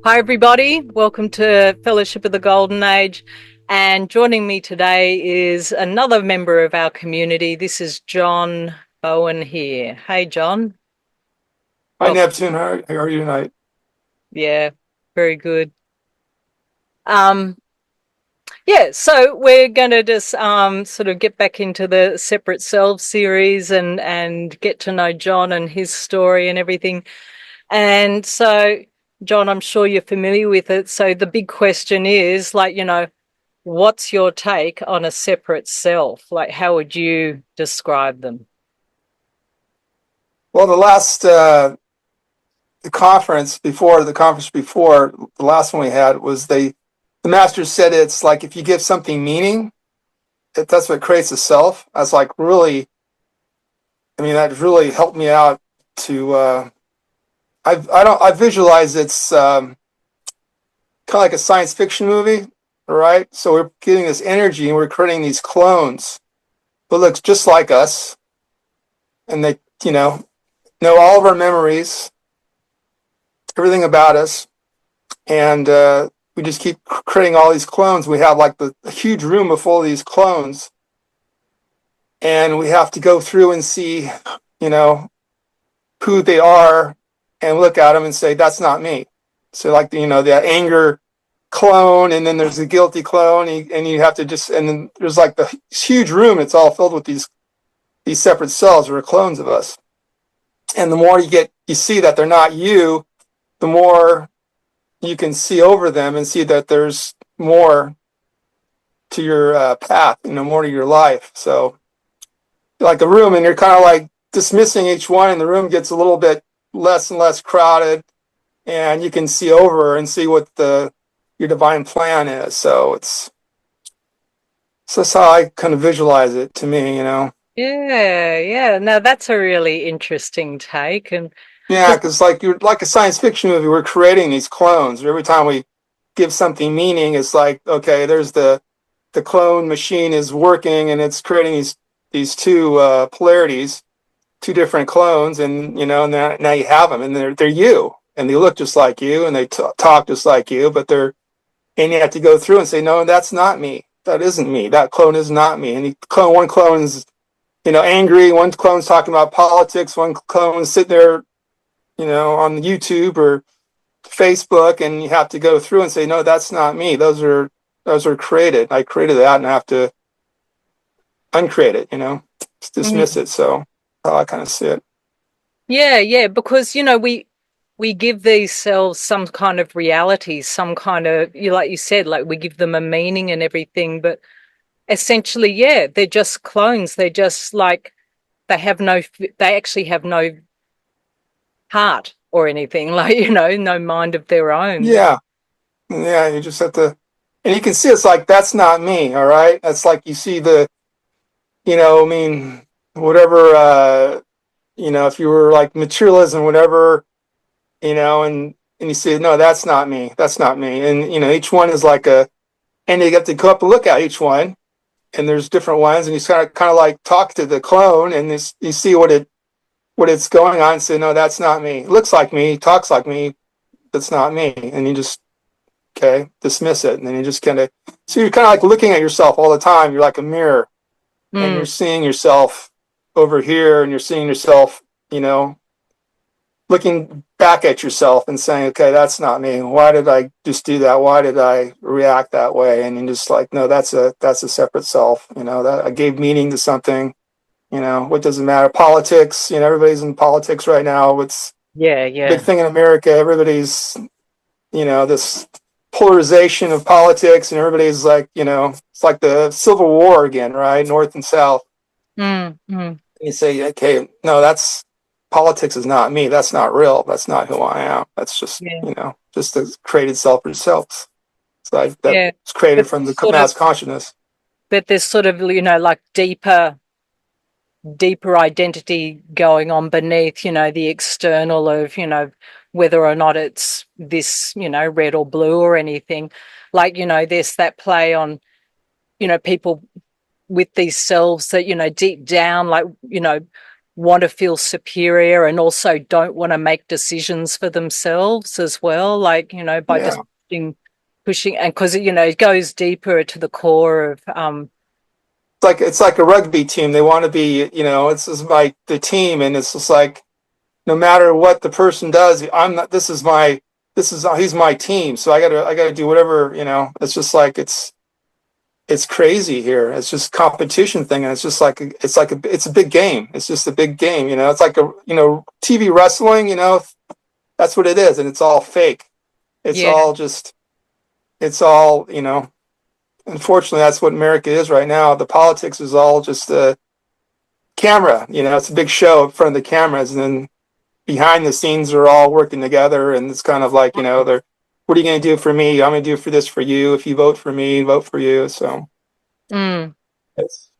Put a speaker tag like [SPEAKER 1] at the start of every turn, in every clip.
[SPEAKER 1] Hi, everybody. Welcome to Fellowship of the Golden Age. And joining me today is another member of our community. This is John Bowen here. Hey, John.
[SPEAKER 2] Hi,
[SPEAKER 1] Welcome.
[SPEAKER 2] Neptune. How are you tonight?
[SPEAKER 1] Yeah, very good. Um, yeah, so we're going to just sort of get back into the Separate Selves series and get to know John and his story and everything. And so, John, I'm sure you're familiar with it. So the big question is, what's your take on a separate self? Like, how would you describe them?
[SPEAKER 2] Well, the conference before the last one we had was the master said it's like if you give something meaning, that's what creates a self. That's like really, I mean, that really helped me out to. I visualize it's kind of like a science fiction movie, right? So we're getting this energy and we're creating these clones who looks just like us, and they, know all of our memories, everything about us, and we just keep creating all these clones. We have like a huge room full of these clones, and we have to go through and see, you know, who they are, and look at them and say, "That's not me." So, like, the anger clone, and then there's the guilty clone, and you have to and then there's like the huge room. It's all filled with these separate cells or clones of us. And the more you see that they're not you, the more you can see over them and see that there's more to your path, more to your life. So, like a room, and you're kind of like dismissing each one, and the room gets a little bit less and less crowded, and you can see over and see what your divine plan is. So that's how I kind of visualize it to me.
[SPEAKER 1] Yeah, yeah. Now that's a really interesting take. And
[SPEAKER 2] Yeah,
[SPEAKER 1] because,
[SPEAKER 2] because like you're like a science fiction movie, we're creating these clones. Every time we give something meaning, it's like, okay, there's the clone machine is working and it's creating these two polarities, two different clones, and now you have them, and they're you, and they look just like you, and they talk just like you, and you have to go through and say, no, that's not me. That isn't me. That clone is not me. And one clone is angry. One clone's talking about politics. One clone is sitting there, on YouTube or Facebook, and you have to go through and say, no, that's not me. Those are created. I created that, and I have to uncreate it. Just dismiss it. So how I kind of see it.
[SPEAKER 1] yeah, yeah, because we give these selves some kind of reality, some kind of like you said, like we give them a meaning and everything, but essentially, yeah, they're just clones. They're just like they actually have no heart or anything, like, no mind of their own.
[SPEAKER 2] Yeah, yeah. You just have to, and you can see it's like that's not me. All right, that's like you see I mean, whatever. If you were like materialism, whatever, and you say, no, that's not me. That's not me. And each one is like and you get to go up and look at each one, and there's different ones, and you kind of like talk to the clone, and you see what it's going on, and say, no, that's not me. It looks like me, talks like me, that's not me, and you just dismiss it, and then you just so you're kind of like looking at yourself all the time. You're like a mirror, and you're
[SPEAKER 1] Mm,
[SPEAKER 2] seeing yourself over here, and you're seeing yourself, you know, looking back at yourself and saying, okay, that's not me. Why did I just do that? Why did I react that way? And you're just like, no, that's a separate self. That I gave meaning to something. What does it matter? Politics, everybody's in politics right now. It's
[SPEAKER 1] yeah,
[SPEAKER 2] a big
[SPEAKER 1] yeah.
[SPEAKER 2] thing in America. Everybody's, this polarization of politics, and everybody's like, it's like the Civil War again, right? North and South.
[SPEAKER 1] Mm, mm,
[SPEAKER 2] You say, okay, no, that's politics is not me. That's not real. That's not who I am. That's just,
[SPEAKER 1] yeah,
[SPEAKER 2] just a created self yourself. So that's
[SPEAKER 1] yeah.
[SPEAKER 2] created
[SPEAKER 1] But
[SPEAKER 2] from the
[SPEAKER 1] sort of,
[SPEAKER 2] mass consciousness.
[SPEAKER 1] but there's sort of, like deeper identity going on beneath, the external of, whether or not it's this, red or blue or anything. Like, there's that play on, people with these selves that, deep down, like, want to feel superior and also don't want to make decisions for themselves as well. Like, by just
[SPEAKER 2] Yeah.
[SPEAKER 1] pushing, and because, it goes deeper to the core of,
[SPEAKER 2] It's like a rugby team. They want to be, it's just like the team, and it's just like no matter what the person does, I'm not. He's my team, so I gotta do whatever. It's just like it's crazy here. It's just competition thing, and it's a big game. It's just a big game. It's like TV wrestling. That's what it is, and it's all fake. It's
[SPEAKER 1] yeah,
[SPEAKER 2] all just it's all unfortunately, that's what America is right now. The politics is all just a camera. It's a big show in front of the cameras, and then behind the scenes are all working together. And it's kind of like, they're, what are you going to do for me? I'm going to do for this for you. If you vote for me, vote for you. So
[SPEAKER 1] mm,
[SPEAKER 2] it's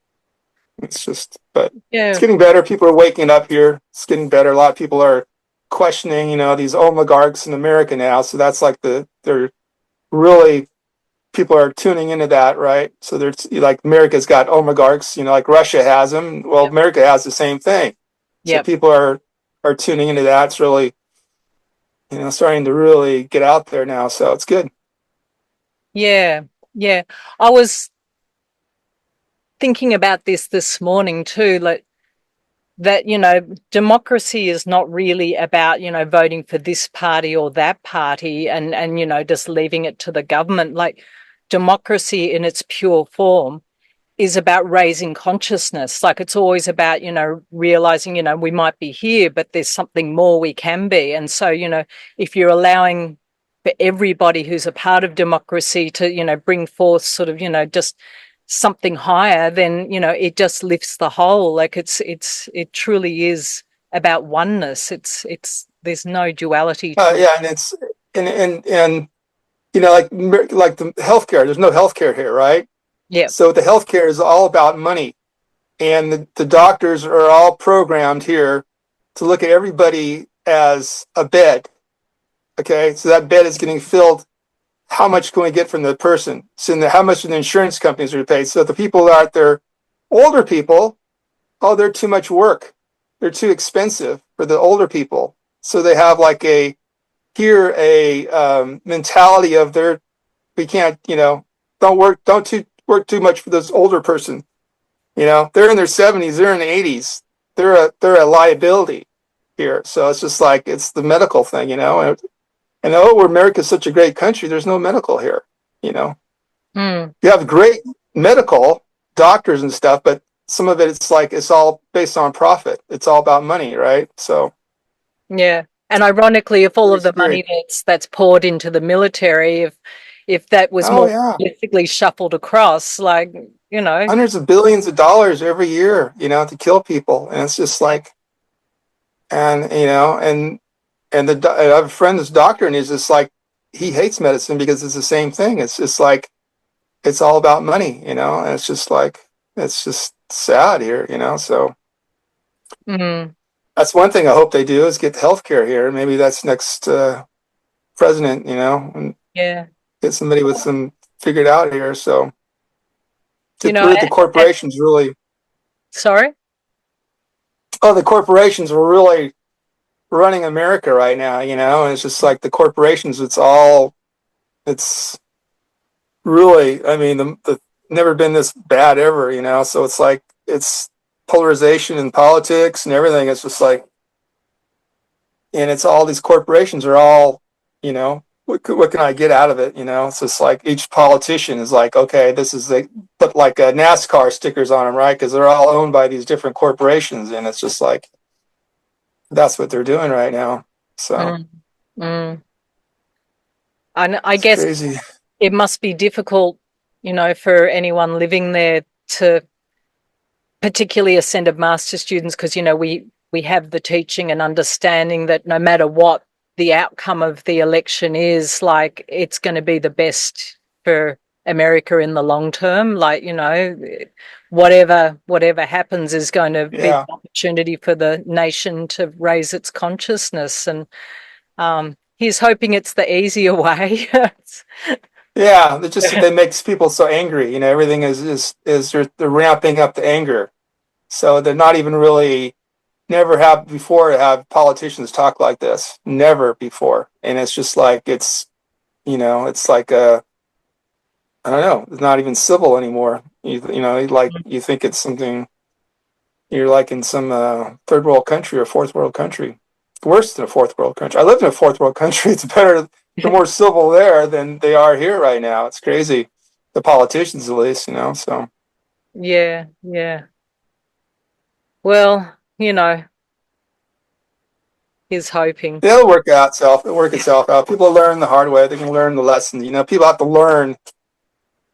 [SPEAKER 2] it's just, but it's
[SPEAKER 1] yeah,
[SPEAKER 2] getting better. People are waking up here. It's getting better. A lot of people are questioning, these oligarchs in America now. So that's like they're really people are tuning into that, right? So there's like America's got oligarchs, like Russia has them. Well,
[SPEAKER 1] yep,
[SPEAKER 2] America has the same thing. So
[SPEAKER 1] yep,
[SPEAKER 2] people are tuning into that. It's really, starting to really get out there now. So it's good.
[SPEAKER 1] yeah, yeah. I was thinking about this morning too, like that, democracy is not really about, voting for this party or that party and, just leaving it to the government. Like democracy in its pure form is about raising consciousness. Like it's always about, realizing, we might be here, but there's something more we can be. And so, if you're allowing for everybody who's a part of democracy to, bring forth sort of, just something higher, then, it just lifts the whole. Like it truly is about oneness. There's no duality to it.
[SPEAKER 2] Yeah. And it's, and, like the healthcare, there's no healthcare here, right?
[SPEAKER 1] Yeah.
[SPEAKER 2] So the healthcare is all about money. And the doctors are all programmed here to look at everybody as a bed. Okay. So that bed is getting filled. How much can we get from the person? So how much do the insurance companies are paid? So the people out there, older people, oh, they're too much work. They're too expensive for the older people. So they have like a mentality of we can't, don't work too much for this older person. They're in their 70s, they're in the 80s. They're a liability here. So it's just like, it's the medical thing, and America's such a great country, there's no medical here,
[SPEAKER 1] Mm,
[SPEAKER 2] You have great medical doctors and stuff, but some of it, it's like, it's all based on profit. It's all about money, right? So
[SPEAKER 1] yeah. And ironically, if all of
[SPEAKER 2] pretty
[SPEAKER 1] the
[SPEAKER 2] scary.
[SPEAKER 1] money that's poured into the military, if that was
[SPEAKER 2] Oh,
[SPEAKER 1] more
[SPEAKER 2] yeah.
[SPEAKER 1] realistically shuffled across, like,
[SPEAKER 2] Hundreds of billions of dollars every year, to kill people. And it's just like, and, I have a friend that's a doctor, and he's just like, he hates medicine because it's the same thing. It's just like, it's all about money, and it's just like, it's just sad here, So
[SPEAKER 1] mm,
[SPEAKER 2] that's one thing I hope they do is get healthcare here. Maybe that's next president, and
[SPEAKER 1] yeah.
[SPEAKER 2] get somebody with some figured out here. So
[SPEAKER 1] You know,
[SPEAKER 2] the corporations really,
[SPEAKER 1] sorry?
[SPEAKER 2] the corporations were really running America right now, and it's just like the corporations, it's really, I mean, the never been this bad ever, so it's like, it's polarization in politics and everything. It's just like, and it's all these corporations are all, what can I get out of it? It's just like each politician is like, okay, this is put like NASCAR stickers on them, right? Because they're all owned by these different corporations, and it's just like that's what they're doing right now. So
[SPEAKER 1] Mm, mm. And I
[SPEAKER 2] it's
[SPEAKER 1] guess
[SPEAKER 2] crazy.
[SPEAKER 1] it must be difficult, for anyone living there to particularly ascended master students, because, we have the teaching and understanding that no matter what the outcome of the election is, like it's going to be the best for America in the long term. Like, whatever happens is going to be
[SPEAKER 2] Yeah,
[SPEAKER 1] an opportunity for the nation to raise its consciousness. And he's hoping it's the easier way.
[SPEAKER 2] yeah. It just that makes people so angry. Everything is they're ramping up the anger, so they're not even really. never have before to have politicians talk like this. Never before. And it's just like it's like I don't know, it's not even civil anymore. Like you think it's something you're like in some third world country or fourth world country. Worse than a fourth world country. I lived in a fourth world country. It's better, they're more civil there than they are here right now. It's crazy. The politicians, at least, so
[SPEAKER 1] Yeah, yeah. Well, he's hoping.
[SPEAKER 2] it'll work itself out. People learn the hard way. They can learn the lessons. People have to learn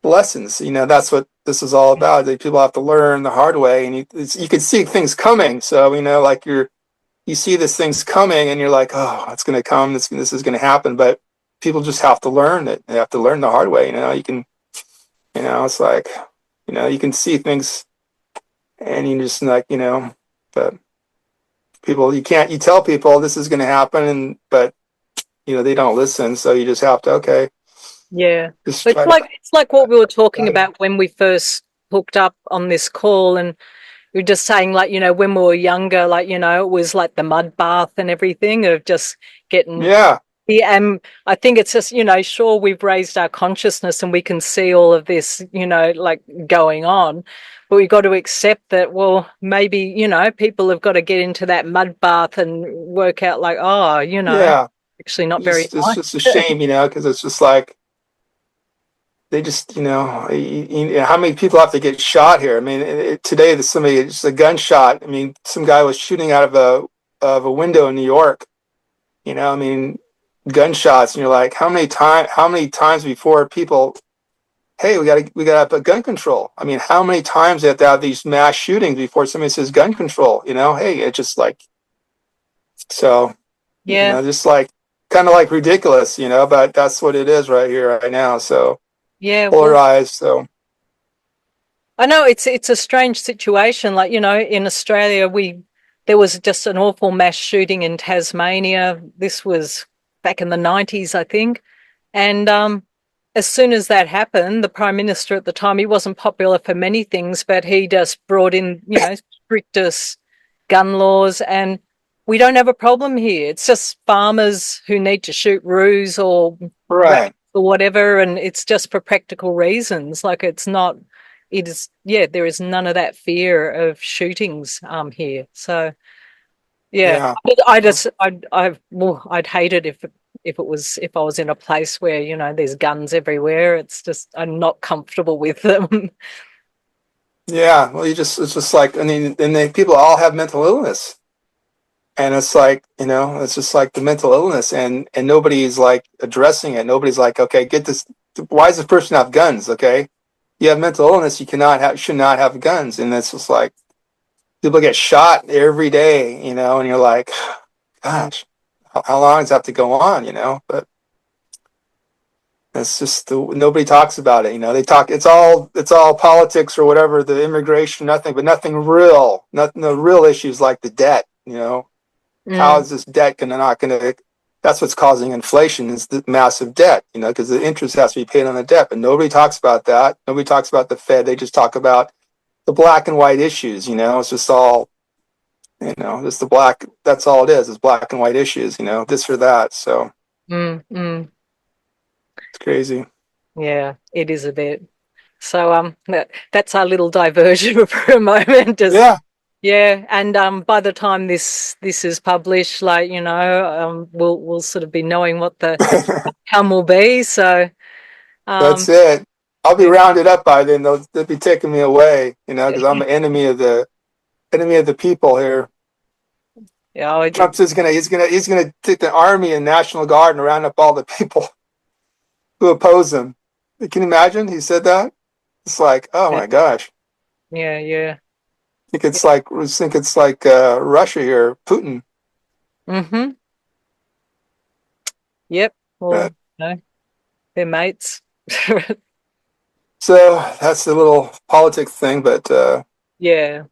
[SPEAKER 2] lessons. That's what this is all about. People have to learn the hard way, and you can see things coming. So like you see these things coming, and you're like, oh, it's going to come. This is going to happen. But people just have to learn it. They have to learn the hard way. You can, it's like, you can see things, and you just like, but people, you tell people this is going to happen, but they don't listen. So you just have to, okay,
[SPEAKER 1] Yeah.
[SPEAKER 2] just
[SPEAKER 1] It's
[SPEAKER 2] try to.
[SPEAKER 1] like it's like what we were talking about when we first hooked up on this call, and we were just saying, like, when we were younger, like, it was like the mud bath and everything of just getting.
[SPEAKER 2] Yeah,
[SPEAKER 1] Yeah, and I think it's just, sure, we've raised our consciousness and we can see all of this, like going on, but we've got to accept that, well, maybe, people have got to get into that mud bath and work out like, oh,
[SPEAKER 2] yeah.
[SPEAKER 1] actually not very
[SPEAKER 2] It's just a
[SPEAKER 1] nice.
[SPEAKER 2] shame, because it's just like they just, how many people have to get shot here? I mean, today there's somebody just a gunshot. I mean, some guy was shooting out of a window in New York. I mean, gunshots, and you're like, how many times before people, hey, we got to have gun control. I mean, how many times they have to have these mass shootings before somebody says gun control? Hey, it's just like so,
[SPEAKER 1] Yeah.
[SPEAKER 2] just like kind of like ridiculous, but that's what it is right here, right now. So
[SPEAKER 1] Yeah. Well,
[SPEAKER 2] polarized. So
[SPEAKER 1] I know it's a strange situation. Like, in Australia, there was just an awful mass shooting in Tasmania. This was back in the 90s, I think. And as soon as that happened, the Prime Minister at the time, he wasn't popular for many things, but he just brought in, strictest gun laws, and we don't have a problem here. It's just farmers who need to shoot roos or rabbits
[SPEAKER 2] right.
[SPEAKER 1] or whatever, and it's just for practical reasons. Like, it's not, it is, yeah, there is none of that fear of shootings here. So yeah,
[SPEAKER 2] Yeah.
[SPEAKER 1] I just, I'd hate it if I was in a place where, there's guns everywhere. It's just, I'm not comfortable with them.
[SPEAKER 2] Yeah. Well, it's just like, I mean, and people all have mental illness. And it's like, it's just like the mental illness, and nobody's like addressing it. Nobody's like, okay, get this. Why does this person have guns? Okay. You have mental illness. Should not have guns. And it's just like, people get shot every day, and you're like, gosh, how long does that have to go on, But it's just nobody talks about it. They talk. It's all politics or whatever. The immigration, nothing, but nothing real. Nothing. The real issues like the debt. How
[SPEAKER 1] Mm,
[SPEAKER 2] is this debt not going to? That's what's causing inflation is the massive debt. Because the interest has to be paid on the debt, but nobody talks about that. Nobody talks about the Fed. They just talk about the black and white issues. It's just all just the black. That's all it is black and white issues. This or that. So
[SPEAKER 1] mm.
[SPEAKER 2] it's crazy.
[SPEAKER 1] Yeah, it is a bit. So that's our little diversion for a moment. Just
[SPEAKER 2] Yeah.
[SPEAKER 1] yeah, and by the time this is published, like, we'll sort of be knowing what the outcome will be. So
[SPEAKER 2] That's
[SPEAKER 1] um,
[SPEAKER 2] it. I'll be
[SPEAKER 1] yeah,
[SPEAKER 2] rounded up by then. They'll be taking me away, because I'm an enemy of the people here.
[SPEAKER 1] yeah,
[SPEAKER 2] Trump's is he's gonna take the army and National Guard and round up all the people who oppose him. Can you imagine? He said that. It's like, oh my gosh.
[SPEAKER 1] yeah, yeah.
[SPEAKER 2] I think it's like Russia here, Putin.
[SPEAKER 1] Mm-hmm. Yep.
[SPEAKER 2] Uh,
[SPEAKER 1] Well, they're mates.
[SPEAKER 2] so that's the little politics thing, but
[SPEAKER 1] Yeah,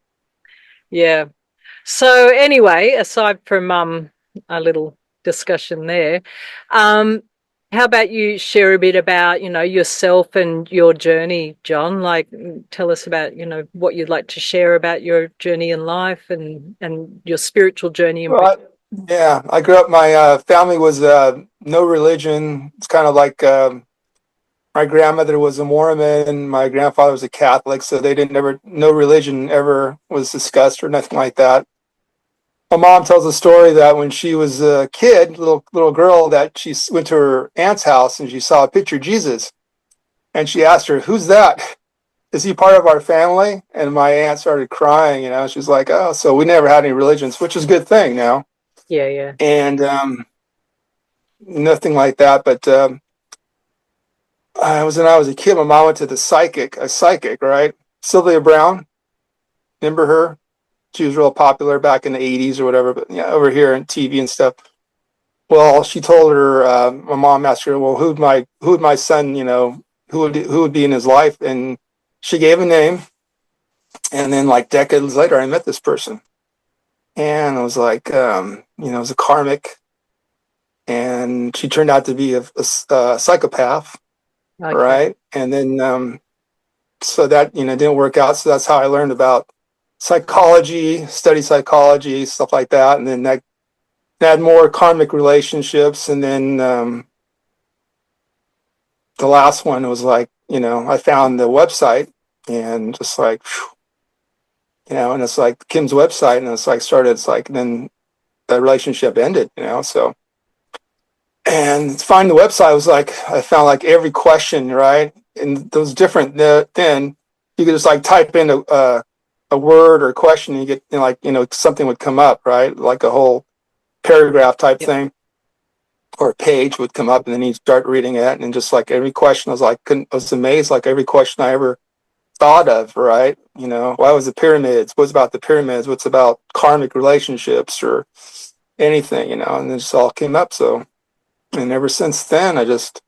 [SPEAKER 1] yeah. So anyway, aside from a little discussion there, um, How about you share a bit about, yourself and your journey, John? Like, tell us about, what you'd like to share about your journey in life and your spiritual journey in particular.
[SPEAKER 2] Well, yeah, I grew up. My family was no religion. It's kind of like my grandmother was a Mormon, my grandfather was a Catholic, so they didn't ever no religion ever was discussed or nothing like that. My mom tells a story that when she was a kid, little girl, that she went to her aunt's house and she saw a picture of Jesus, and she asked her, "Who's that? Is he part of our family?" And my aunt started crying. She's like, "Oh, so we never had any religions," which is a good thing now,
[SPEAKER 1] Yeah, yeah.
[SPEAKER 2] and nothing like that. But I was when I was a kid. My mom went to a psychic, right? Sylvia Brown, remember her? She was real popular back in the '80s or whatever. But yeah, over here on TV and stuff. Well, she told her. My mom asked her, "Well, who'd my son? Who would be in his life?" And she gave a name. And then, like decades later, I met this person, and I was like, it was a karmic, and she turned out to be a psychopath,
[SPEAKER 1] Okay.
[SPEAKER 2] right? And then so that didn't work out. So that's how I learned about psychology, study psychology, stuff like that. And then that had more karmic relationships. And then the last one was like, I found the website and just like, and it's like Kim's website, and it's like started. It's like then the relationship ended. So. And to find the website was like I found like every question, right? And those different. Then you could just like type in a word or a question, and you get something would come up, right? Like a whole paragraph type
[SPEAKER 1] Yep.
[SPEAKER 2] thing or a page would come up, and then you start reading it, and just like every question, I was amazed, like every question I ever thought of, right? Why was the pyramids? What's about the pyramids? What's about karmic relationships or anything, and it just all came up. So, and ever since then, I just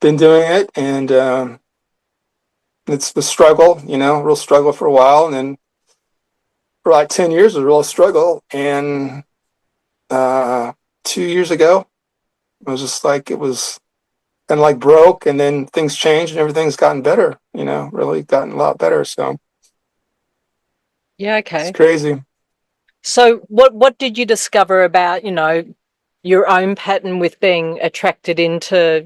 [SPEAKER 2] been doing it, and it's a struggle, real struggle for a while, and then for like 10 years, it was a real struggle, and 2 years ago, it was just like it was kind of like broke, and then things changed, and everything's gotten better, really gotten a lot better. So
[SPEAKER 1] Yeah,
[SPEAKER 2] it's
[SPEAKER 1] okay.
[SPEAKER 2] crazy.
[SPEAKER 1] So what did you discover about, your own pattern with being attracted into,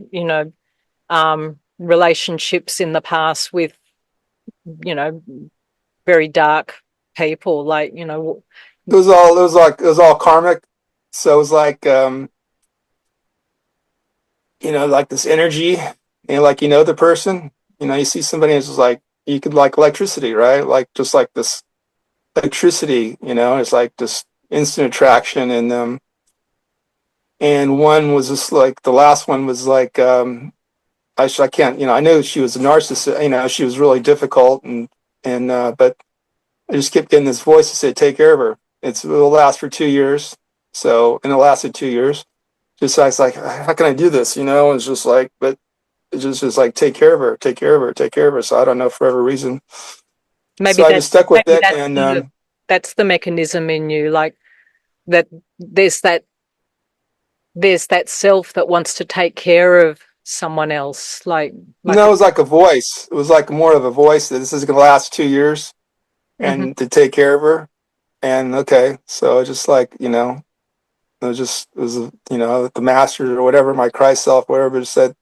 [SPEAKER 1] relationships in the past with, you know, very dark people, like,
[SPEAKER 2] It was all karmic. So it was like like this energy, like the person, you see somebody, and it's just like you could like electricity, right? Like just like this electricity, it's like this instant attraction. And one was just like the last one was like I can't, I knew she was a narcissist, she was really difficult, and but I just kept getting this voice that said, take care of her. It'll last for 2 years. So, and it lasted 2 years. Just I was like, how can I do this? It's just like, but it's just like, take care of her, take care of her, take care of her. So I don't know, for whatever reason.
[SPEAKER 1] maybe
[SPEAKER 2] So I just stuck with
[SPEAKER 1] maybe
[SPEAKER 2] it. And
[SPEAKER 1] that's the mechanism in you, like that there's that there's that self that wants to take care of someone else, like
[SPEAKER 2] no, it was like a voice. It was like more of a voice that this is going to last 2 years
[SPEAKER 1] Mhm.
[SPEAKER 2] and to take care of her. And okay. So just like, it was, the masters or whatever, my Christ self, whatever, said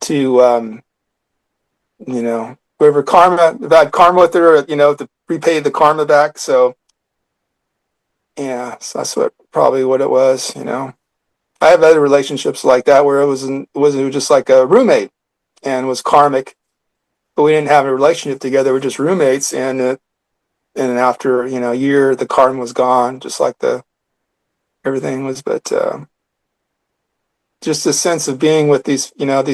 [SPEAKER 2] to, whoever karma, if I had karma with her, to repay the karma back. So yeah, so that's probably what it was. I have other relationships like that where it was just like a roommate and was karmic, but we didn't have a relationship together. We're just roommates. And after, a year, the karma was gone, just like everything was. But, just a sense of being with these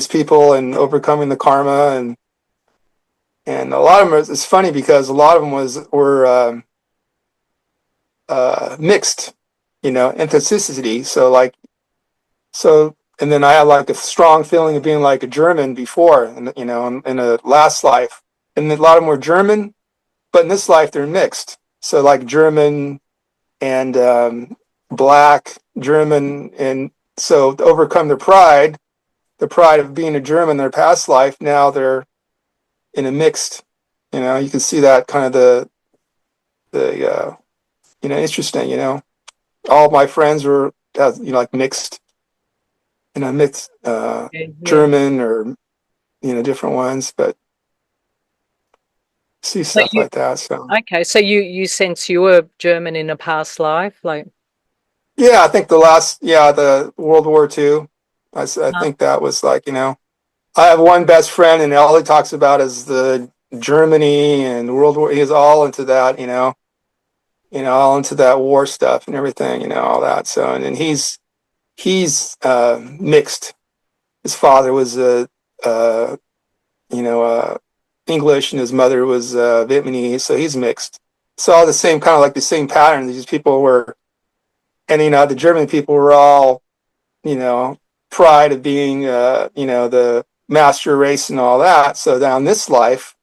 [SPEAKER 2] people and overcoming the karma. And a lot of them, it's funny because a lot of them were mixed, ethnicity. And then I had like a strong feeling of being like a German before, in a last life, and a lot of them were German, but in this life they're mixed. So like German and black German, and so to overcome their pride, the pride of being a German in their past life. Now they're in a mixed, you can see that kind of the interesting, all my friends were, like mixed, mixed
[SPEAKER 1] Yeah, yeah.
[SPEAKER 2] German or, different ones, but see
[SPEAKER 1] So
[SPEAKER 2] stuff
[SPEAKER 1] you
[SPEAKER 2] like that. So,
[SPEAKER 1] okay? So you sense you were German in a past life, like
[SPEAKER 2] yeah, I think the World War II, I think that was like, I have one best friend and all he talks about is the Germany and World War. He's all into that, all into that war stuff and everything, all that. So, and he's mixed. His father was uh, you know, English, and his mother was Vietnamese, so he's mixed. So all the same kind of like the same pattern. These people were, and the German people were all, you know, pride of being, the master race and all that. So down this life,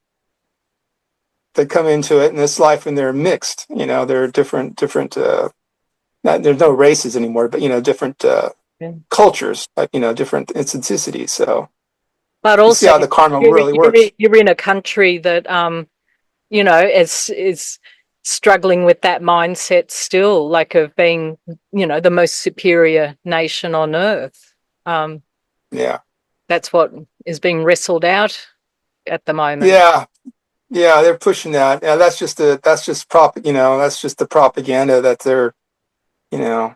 [SPEAKER 2] they come into it in this life and they're mixed. They're different. There's no races anymore, but different
[SPEAKER 1] yeah.
[SPEAKER 2] cultures, like different ethnicities. So
[SPEAKER 1] But
[SPEAKER 2] you see
[SPEAKER 1] also
[SPEAKER 2] how the karma
[SPEAKER 1] you're
[SPEAKER 2] really works.
[SPEAKER 1] you're in a country that is struggling with that mindset still, like of being, the most superior nation on earth. Um,
[SPEAKER 2] Yeah,
[SPEAKER 1] that's what is being wrestled out at the moment.
[SPEAKER 2] yeah, yeah. They're pushing that. Yeah, that's just the propaganda that they're, you know,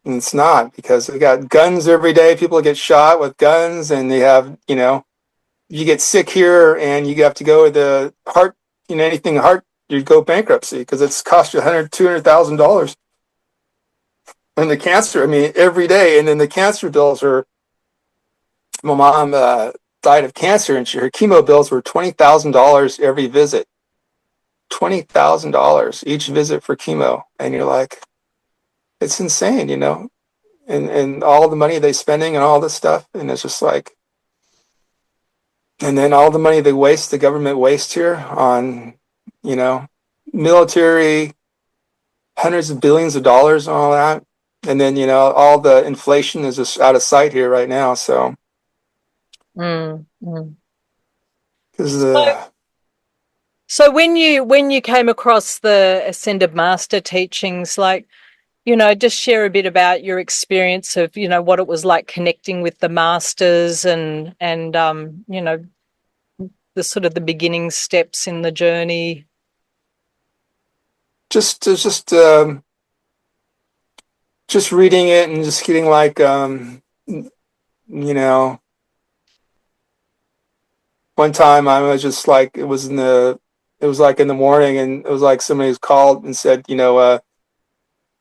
[SPEAKER 2] and it's not, because they got guns every day. People get shot with guns, and they have, you get sick here and you have to go to the heart, anything heart, you go bankruptcy because it's cost you $200,000. And the cancer, I mean, every day. And then the cancer bills are, my mom died of cancer, and her chemo bills were $20,000 every visit. $20,000 each visit for chemo. And you're like, it's insane, and all the money they spending and all this stuff. And it's just like, and then all the money the government wastes here on, you know, military, hundreds of billions of dollars and all that. And then, all the inflation is just out of sight here right now. So,
[SPEAKER 1] Mm, mm.
[SPEAKER 2] because
[SPEAKER 1] So, so when you came across the Ascended Master teachings, like, just share a bit about your experience of, what it was like connecting with the masters and the sort of the beginning steps in the journey.
[SPEAKER 2] just reading it and just getting like, one time I was just like, it was like in the morning, and it was like somebody was called and said, get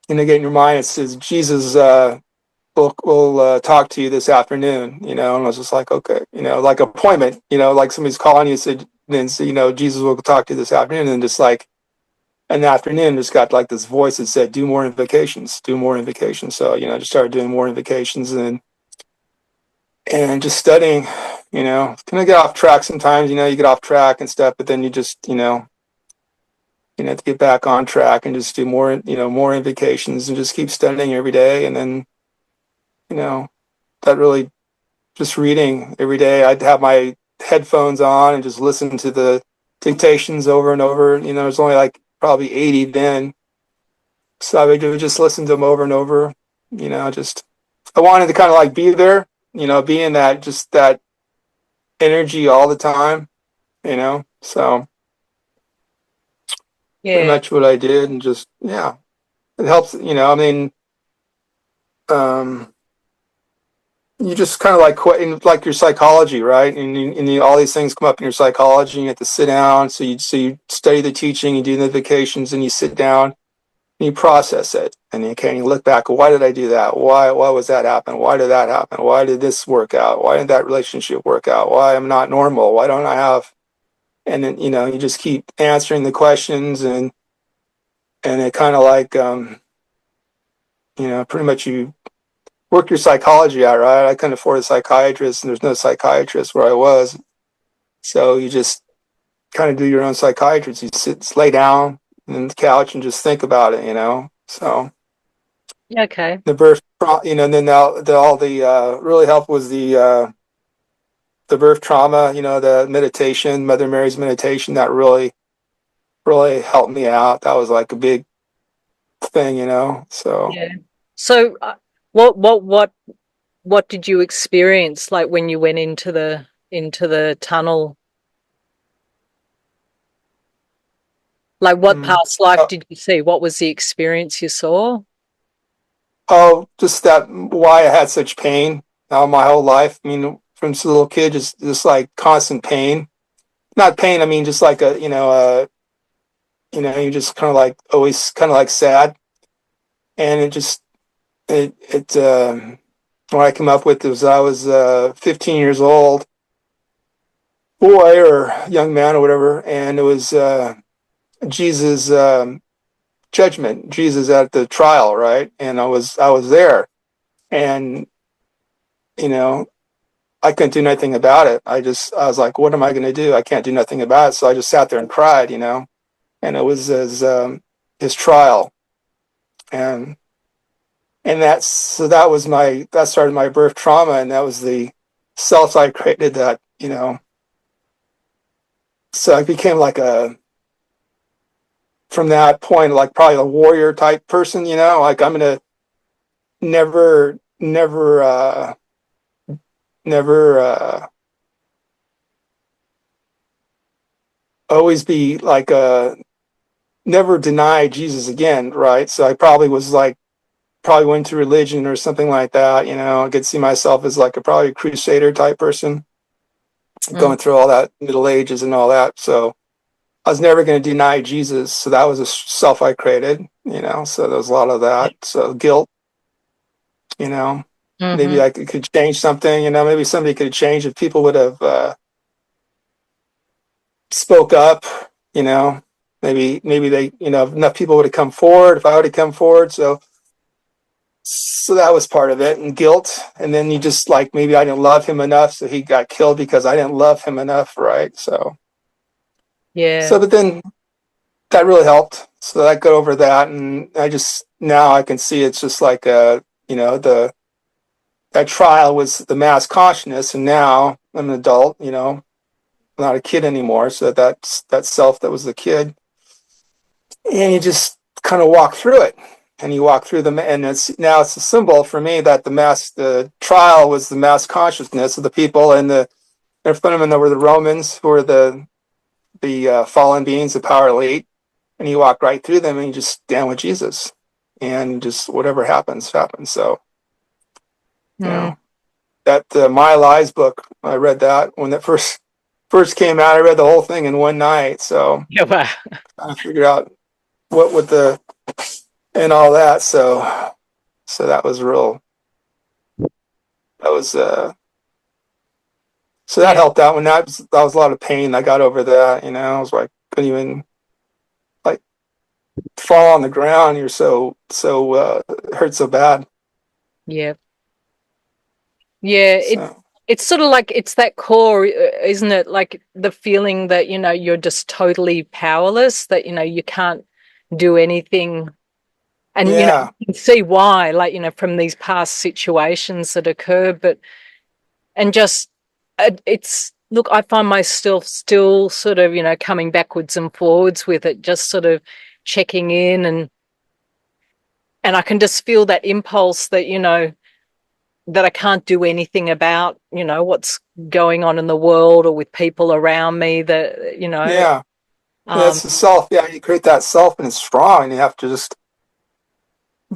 [SPEAKER 2] in your mind, it says Jesus will talk to you this afternoon, and I was just like, okay, like appointment, like somebody's calling you, said, then, so, Jesus will talk to you this afternoon. And just like in the afternoon, just got like this voice that said, do more invocations, do more invocations. So, just started doing more invocations, and just studying, kind of get off track sometimes, you get off track and stuff, but then you just, have to get back on track and just do more, more invocations and just keep studying every day. And then, you know, that really, just reading every day, I'd have my headphones on and just listen to the dictations over and over. There's only like probably 80 then. So I would just listen to them over and over, just, I wanted to kind of like be there, be in that, just that energy all the time, so pretty
[SPEAKER 1] Yeah,
[SPEAKER 2] much what I did. And just, yeah, it helps, I mean, um, you just kind of like your psychology, right? And all these things come up in your psychology, and you have to sit down. So you study the teaching, you do the vacations, and you sit down and you process it. And you look back, why did I do that? Why was that happen? Why did that happen? Why did this work out? Why did that relationship work out? Why am I not normal? Why don't I have? And then, you just keep answering the questions, and it kind of like, pretty much you work your psychology out, right? I couldn't afford a psychiatrist, and there's no psychiatrist where I was. So you just kind of do your own psychiatrist. You lay down on the couch and just think about it, So
[SPEAKER 1] Okay.
[SPEAKER 2] The birth, and then all the really helped was the birth trauma, the meditation, Mother Mary's meditation, that really helped me out. That was like a big thing. So,
[SPEAKER 1] Yeah. So, what did you experience like when you went into the tunnel? Like, what
[SPEAKER 2] mm.
[SPEAKER 1] past life
[SPEAKER 2] oh,
[SPEAKER 1] did you see? What was the experience you saw?
[SPEAKER 2] just that why I had such pain my whole life. I mean, from a little kid, just like constant pain. Not pain. I mean, just like you just kind of like always kind of like sad, and it what I came up with was I was 15 years old, boy or young man or whatever, and it was Jesus judgment, Jesus at the trial, right? And I was there, and you know I couldn't do nothing about it. I was like, what am I going to do? I can't do nothing about it. So I just sat there and cried. And it was his trial, and that started my birth trauma, and that was the self I created that. So I became like from that point, like probably a warrior type person. Like I'm gonna never, never, never, always be like never deny Jesus again, right? So I probably went to religion or something like that. I could see myself as like a probably crusader type person
[SPEAKER 1] Mm,
[SPEAKER 2] going through all that Middle Ages and all that. So I was never going to deny Jesus. So that was a self I created. So there was a lot of that. So guilt, you know, maybe
[SPEAKER 1] mm-hmm.
[SPEAKER 2] I could change something. Maybe somebody could have changed if people would have spoke up. Maybe enough people would have come forward if I would have come forward. So that was part of it, and guilt. And then you just like, maybe I didn't love him enough. So he got killed because I didn't love him enough. Right.
[SPEAKER 1] Yeah.
[SPEAKER 2] But then that really helped. So I got over that, and now I can see it's just like the that trial was the mass consciousness, and now I'm an adult. I'm not a kid anymore. So that's that self that was the kid, and you just kind of walk through it, and you walk through them, and it's a symbol for me that the trial was the mass consciousness of the people, and in front of them there were the Romans who were the fallen beings, the power elite, and you walk right through them and you just stand with Jesus, and just whatever happens, happens. So, you
[SPEAKER 1] Mm.
[SPEAKER 2] know, that My Lies book, I read that when it first came out. I read the whole thing in one night. So
[SPEAKER 1] Yeah. Wow.
[SPEAKER 2] I figured out what would and all that. So that was real. That was so that
[SPEAKER 1] Yeah.
[SPEAKER 2] helped out when that was a lot of pain. I got over that. I was like, couldn't even like fall on the ground. You're it hurt so bad.
[SPEAKER 1] Yeah. Yeah.
[SPEAKER 2] So
[SPEAKER 1] It's sort of like it's that core, isn't it? Like the feeling that, you're just totally powerless, that, you can't do anything. And,
[SPEAKER 2] yeah,
[SPEAKER 1] you can see why, like, from these past situations that occur, and just, look, I find myself still sort of, coming backwards and forwards with it, just sort of checking in, and I can just feel that impulse that, that I can't do anything about, what's going on in the world or with people around me that,
[SPEAKER 2] yeah.
[SPEAKER 1] um,
[SPEAKER 2] That's the self. Yeah, you create that self, and it's strong. And you have to just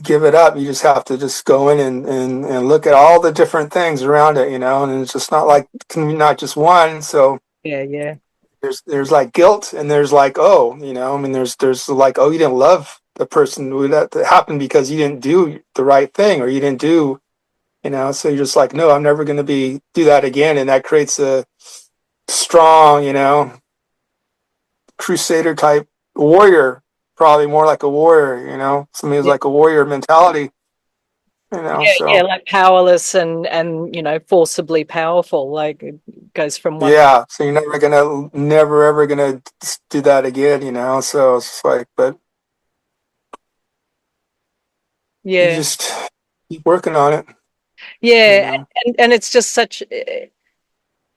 [SPEAKER 2] give it up. You just have to just go in and look at all the different things around it. And it's just not like can be not just one. So
[SPEAKER 1] yeah, yeah,
[SPEAKER 2] there's like guilt, and there's like, I mean, there's like, you didn't love the person who that happened because you didn't do the right thing, or you didn't do. So you're just like, no, I'm never going to be do that again, and that creates a strong, crusader type warrior, probably more like a warrior. Somebody who's
[SPEAKER 1] yeah,
[SPEAKER 2] like a warrior mentality.
[SPEAKER 1] yeah, yeah,
[SPEAKER 2] So
[SPEAKER 1] like powerless and forcibly powerful. Like it goes from one.
[SPEAKER 2] yeah, so you're never ever gonna do that again. So it's just like, but You
[SPEAKER 1] Yeah.
[SPEAKER 2] just keep working on it, you
[SPEAKER 1] Yeah.
[SPEAKER 2] know.
[SPEAKER 1] And it's just such a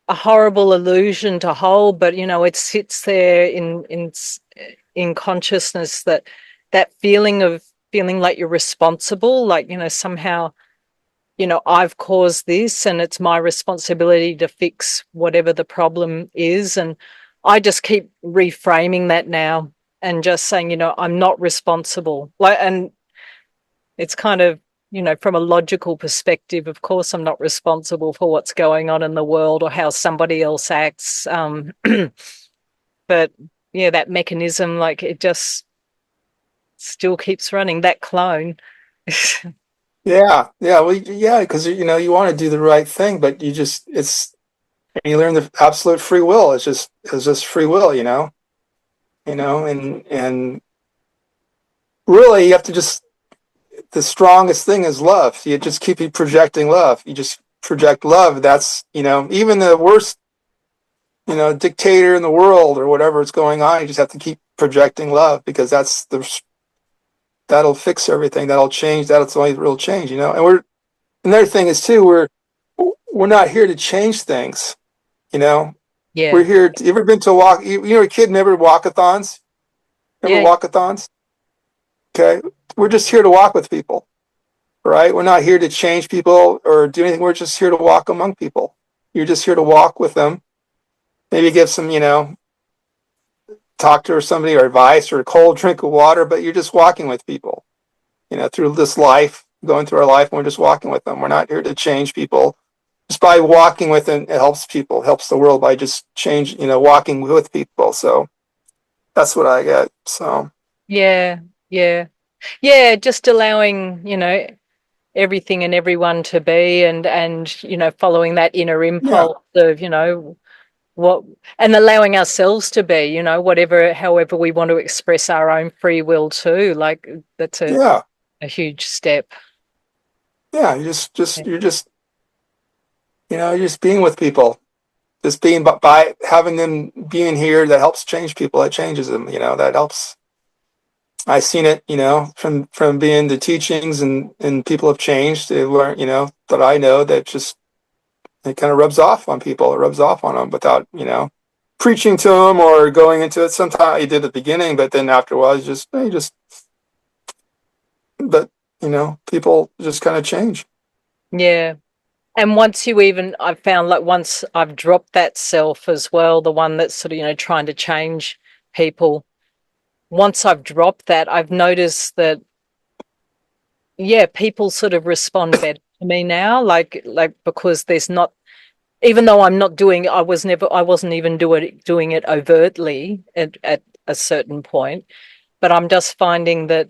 [SPEAKER 1] horrible illusion to hold, but it sits there in consciousness, that feeling of feeling like you're responsible, like somehow I've caused this and it's my responsibility to fix whatever the problem is. And I just keep reframing that now and just saying, I'm not responsible. Like, and it's kind of, from a logical perspective, of course, I'm not responsible for what's going on in the world or how somebody else acts. But yeah, that mechanism, like it just still keeps running, that clone.
[SPEAKER 2] Yeah, yeah, well, yeah, because you want to do the right thing, but and you learn the absolute free will. It's just free will, and really you have to just the strongest thing is love. You just keep projecting love. You just project love. That's even the worst dictator in the world or whatever is going on. You just have to keep projecting love because that'll fix everything. That'll change. That's the only real change. And another thing is too we're not here to change things. You know, we're
[SPEAKER 1] Yeah.
[SPEAKER 2] here. You ever been to a walk? A kid never walkathons. Remember
[SPEAKER 1] Yeah.
[SPEAKER 2] walkathons? Okay, we're just here to walk with people, right? We're not here to change people or do anything. We're just here to walk among people. You're just here to walk with them. Maybe give some, talk to somebody or advice or a cold drink of water, but you're just walking with people, through this life, going through our life, and we're just walking with them. We're not here to change people. Just by walking with them, it helps people, helps the world by just walking with people. So that's what I get. So
[SPEAKER 1] Yeah. Yeah. Yeah. Just allowing, everything and everyone to be, and following that inner
[SPEAKER 2] yeah,
[SPEAKER 1] impulse of what, and allowing ourselves to be, whatever, however we want to express our own free will too. Like that's
[SPEAKER 2] yeah,
[SPEAKER 1] a huge step.
[SPEAKER 2] yeah. You're just being with people. Just being by having them being here that helps change people. That changes them. That helps. I've seen it, from being the teachings and people have changed. They learn, that I know that just it kind of rubs off on people. It rubs off on them without, preaching to them or going into it. Sometimes you did at the beginning, but then after a while, but people just kind of change.
[SPEAKER 1] Yeah. And once I've found, like, once I've dropped that self as well, the one that's sort of, trying to change people, once I've dropped that, I've noticed that, yeah, people sort of respond better to me now, like because there's not, even though I wasn't even doing it overtly at a certain point, but I'm just finding that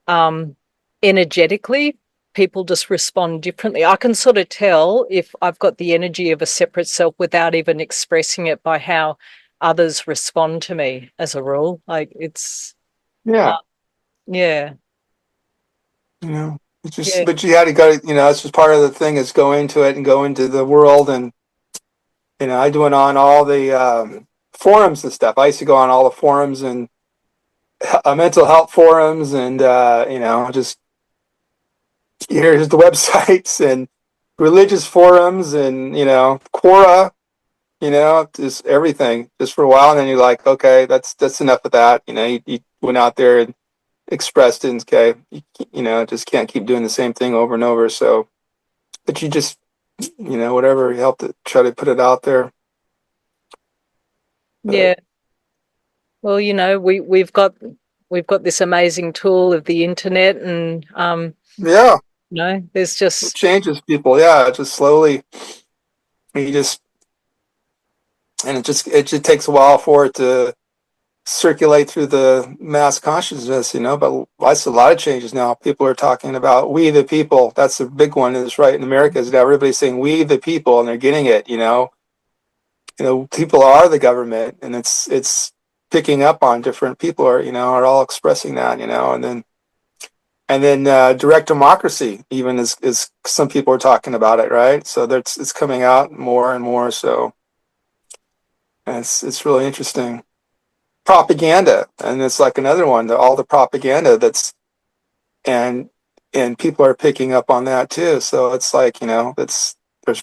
[SPEAKER 1] um, energetically, people just respond differently. I can sort of tell if I've got the energy of a separate self without even expressing it by how others respond to me as a rule. Like uh,
[SPEAKER 2] Yeah.
[SPEAKER 1] yeah,
[SPEAKER 2] It's
[SPEAKER 1] yeah,
[SPEAKER 2] just, but you had to go, it's just part of the thing is go into it and go into the world. And, I went on all the forums and stuff. I used to go on all the forums and mental health forums and, just here's the websites and religious forums and, Quora, just everything just for a while. And then you're like, okay, that's enough of that. You went out there and expressed it and okay, just can't keep doing the same thing over and over. So, but you just, whatever, you help to try to put it out there. But
[SPEAKER 1] yeah. Well, we've got this amazing tool of the internet, and
[SPEAKER 2] yeah,
[SPEAKER 1] there's
[SPEAKER 2] it
[SPEAKER 1] just
[SPEAKER 2] changes people. Yeah, it just slowly, you just, and it just takes a while for it to circulate through the mass consciousness, but that's a lot of changes now. People are talking about we the people. That's the big one is right in America is now everybody's saying we the people and they're getting it, people are the government and it's picking up on different people are all expressing that, and then direct democracy even is some people are talking about it, right? So that's it's coming out more and more. So it's really interesting. Propaganda, and it's like another one, all the propaganda and and people are picking up on that too. So it's like, there's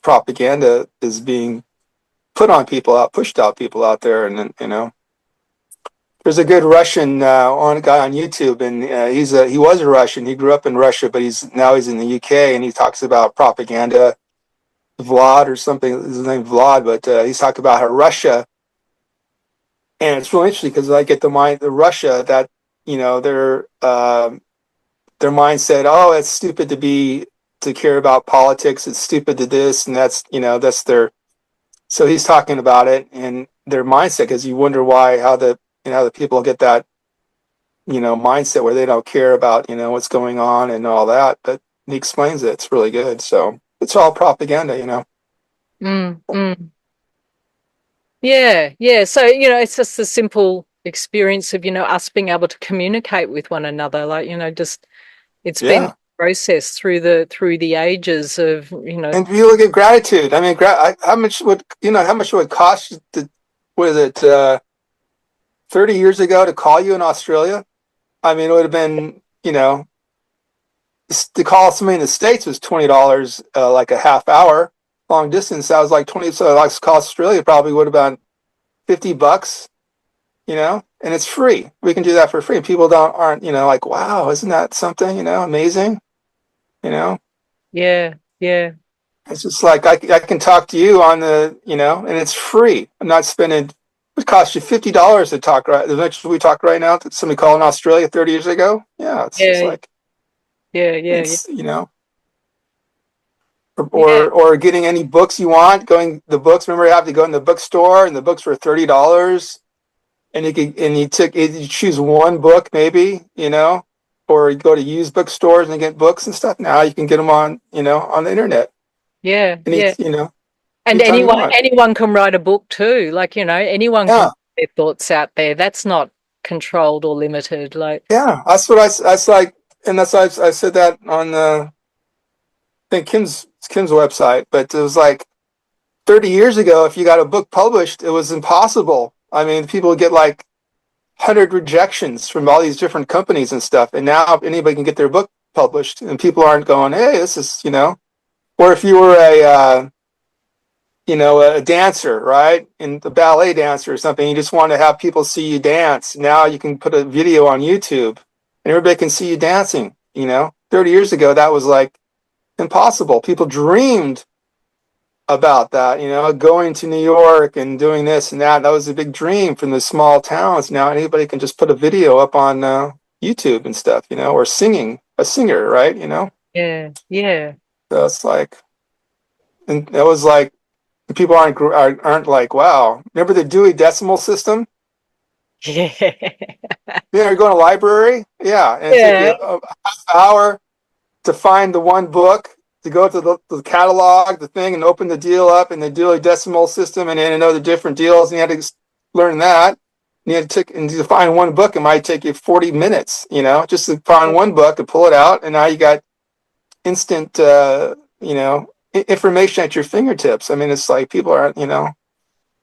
[SPEAKER 2] propaganda is being put on people out, pushed out people out there, and there's a good Russian on guy on YouTube, and he was a Russian. He grew up in Russia, but he's in the UK, and he talks about propaganda. Vlad or something. His name Vlad, but he's talking about how Russia, and it's really interesting because I get the Russia that their mindset. Oh, it's stupid to care about politics. It's stupid to this, and that's their. So he's talking about it and their mindset because you wonder why how the people get that mindset where they don't care about what's going on and all that. But he explains it. It's really good. So it's all propaganda.
[SPEAKER 1] Mm, mm. Yeah, yeah. So, it's just the simple experience of, us being able to communicate with one another. Like, just it's been a
[SPEAKER 2] Yeah.
[SPEAKER 1] process through the ages of,
[SPEAKER 2] And if you look at gratitude, I mean, how much would it cost to, was it 30 years ago to call you in Australia? I mean, it would have been, to call somebody in the States was $20, like a half hour long distance. That was like 20. So like to call Australia probably would have been $50, and it's free. We can do that for free. And people aren't, like, wow, isn't that something, amazing, you know?
[SPEAKER 1] yeah, yeah,
[SPEAKER 2] It's just like I can talk to you on and it's free. I'm not spending. It costs you $50 to talk right. As much as we talk right now, that somebody called in Australia 30 years ago. Yeah, it's just
[SPEAKER 1] yeah,
[SPEAKER 2] like
[SPEAKER 1] yeah, yeah, yeah,
[SPEAKER 2] it's or
[SPEAKER 1] yeah,
[SPEAKER 2] or getting any books you want. Going the books. Remember, you have to go in the bookstore, and the books were $30, and you choose one book maybe, or you go to used bookstores and get books and stuff. Now you can get them on the internet
[SPEAKER 1] yeah, yeah. And
[SPEAKER 2] anytime you
[SPEAKER 1] anyone
[SPEAKER 2] want.
[SPEAKER 1] anyone can write a book too. Like, anyone can
[SPEAKER 2] Yeah.
[SPEAKER 1] put their thoughts out there. That's not controlled or limited. Like,
[SPEAKER 2] Yeah, that's what that's like, and that's why I said that on I think Kim's website. But it was like 30 years ago, if you got a book published, it was impossible. I mean, people would get like 100 rejections from all these different companies and stuff. And now anybody can get their book published, and people aren't going, "Hey, this is." Or if you were a dancer, right? And the ballet dancer or something, you just want to have people see you dance. Now you can put a video on YouTube and everybody can see you dancing, 30 years ago, that was like impossible. People dreamed about that, going to New York and doing this and that. That was a big dream from the small towns. Now anybody can just put a video up on YouTube and stuff, or singing, a singer, right?
[SPEAKER 1] yeah, yeah.
[SPEAKER 2] So it's like, and it was like, people aren't like, wow. Remember the Dewey Decimal System?
[SPEAKER 1] Yeah.
[SPEAKER 2] Yeah, you're going to a library. Yeah, and it took you
[SPEAKER 1] Yeah.
[SPEAKER 2] a half hour to find the one book, to go to the catalog, the thing, and open the deal up in the Dewey Decimal System, and then to know the different deals. And you had to learn that. And you had to find one book. It might take you 40 minutes, just to find one book and pull it out. And now you got instant, information at your fingertips. I mean, it's like people aren't,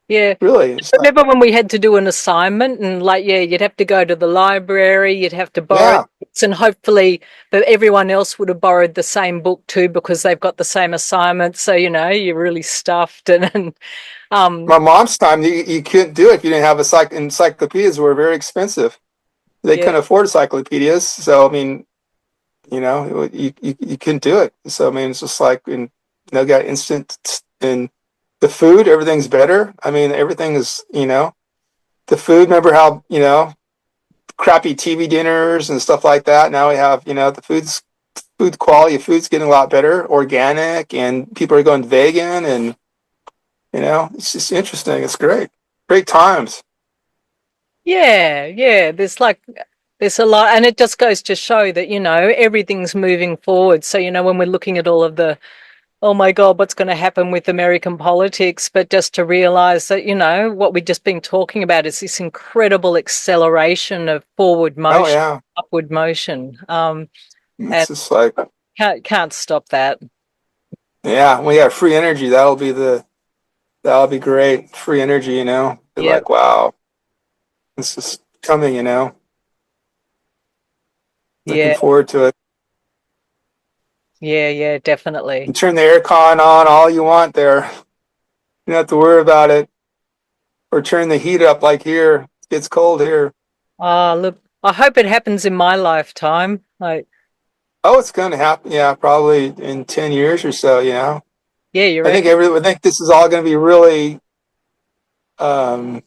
[SPEAKER 1] Yeah.
[SPEAKER 2] really. It's like,
[SPEAKER 1] Remember when we had to do an assignment and like, yeah, you'd have to go to the library, you'd have to borrow
[SPEAKER 2] yeah.
[SPEAKER 1] books, and hopefully but everyone else would have borrowed the same book too because they've got the same assignment. So, you're really stuffed and
[SPEAKER 2] My mom's time, you couldn't do it if you didn't have encyclopedias were very expensive. They
[SPEAKER 1] yeah,
[SPEAKER 2] couldn't afford encyclopedias. So, I mean, you couldn't do it. So, I mean, it's just like, got instant, and the food, everything's better. I mean, everything is, the food, remember how, crappy TV dinners and stuff like that. Now we have, the food quality of food's getting a lot better, organic, and people are going vegan, and, it's just interesting. It's great. Great times.
[SPEAKER 1] yeah, yeah. There's a lot, and it just goes to show that, everything's moving forward. So, when we're looking at all of the, oh my God, what's going to happen with American politics? But just to realize that, what we've just been talking about is this incredible acceleration of forward
[SPEAKER 2] Oh,
[SPEAKER 1] motion,
[SPEAKER 2] yeah.
[SPEAKER 1] upward motion.
[SPEAKER 2] It's
[SPEAKER 1] And
[SPEAKER 2] just like,
[SPEAKER 1] can't stop that.
[SPEAKER 2] yeah, we have free energy. That'll be great. Free energy, Be
[SPEAKER 1] Yep.
[SPEAKER 2] like, wow, this is coming,
[SPEAKER 1] Yeah.
[SPEAKER 2] Looking forward to it.
[SPEAKER 1] Yeah, yeah,
[SPEAKER 2] You
[SPEAKER 1] definitely.
[SPEAKER 2] turn the aircon on all you want there. You don't have to worry about it. Or turn the heat up like here. It gets cold here.
[SPEAKER 1] Oh, look, I hope it happens in my lifetime. Like,
[SPEAKER 2] Oh, it's going to happen. Yeah, probably in 10 years or so, you know.
[SPEAKER 1] yeah, you
[SPEAKER 2] I
[SPEAKER 1] reckon?
[SPEAKER 2] think this is all going to be really um,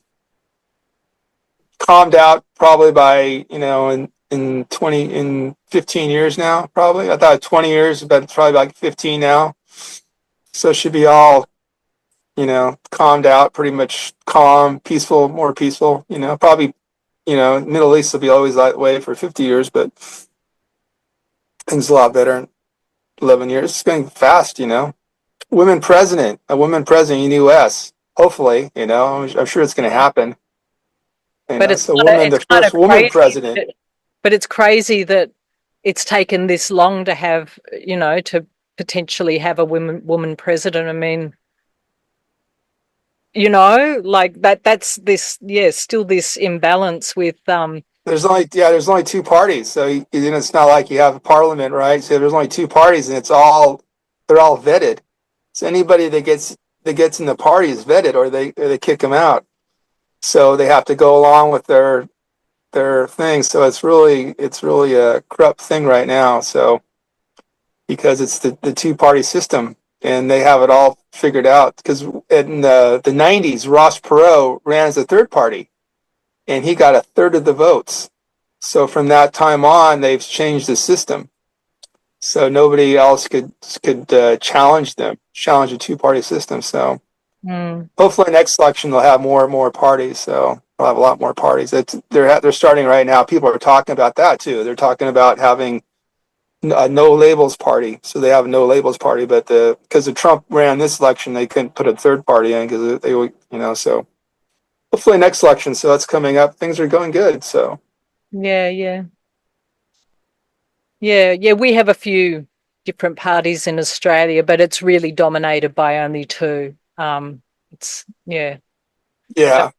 [SPEAKER 2] calmed out probably by, in 15 years now, probably. I thought 20 years, but it's probably like 15 now. So it should be all, calmed out, pretty much calm, peaceful, more peaceful, probably, Middle East will be always that way for 50 years, but things a lot better in 11 years. It's going fast, a woman president in the U.S. Hopefully, I'm sure it's going to happen.
[SPEAKER 1] But
[SPEAKER 2] So woman,
[SPEAKER 1] it's
[SPEAKER 2] the
[SPEAKER 1] kind of
[SPEAKER 2] first woman
[SPEAKER 1] crazy.
[SPEAKER 2] president.
[SPEAKER 1] But it's crazy that it's taken this long to have, to potentially have a woman president. I mean, like that's this, yeah, still this imbalance with
[SPEAKER 2] There's only two parties, so it's not like you have a parliament, right? So there's only two parties, and they're all vetted. So anybody that gets in the party is vetted, or they kick them out. So they have to go along with their thing. So it's really a corrupt thing right now. So because it's the two-party system, and they have it all figured out. Because in the 90s, Ross Perot ran as a third party, and he got a third of the votes. So from that time on, they've changed the system. So nobody else could challenge the two-party system. So
[SPEAKER 1] mm,
[SPEAKER 2] hopefully next election they'll have more and more parties. So they'll have a lot more parties. They're starting right now. People are talking about that too. They're talking about having a no labels party. So they have a no labels party, but because the Trump ran this election, they couldn't put a third party in because so hopefully next election. So that's coming up. Things are going good. So
[SPEAKER 1] yeah, yeah. Yeah, yeah, we have a few different parties in Australia, but it's really dominated by only two. It's yeah,
[SPEAKER 2] yeah,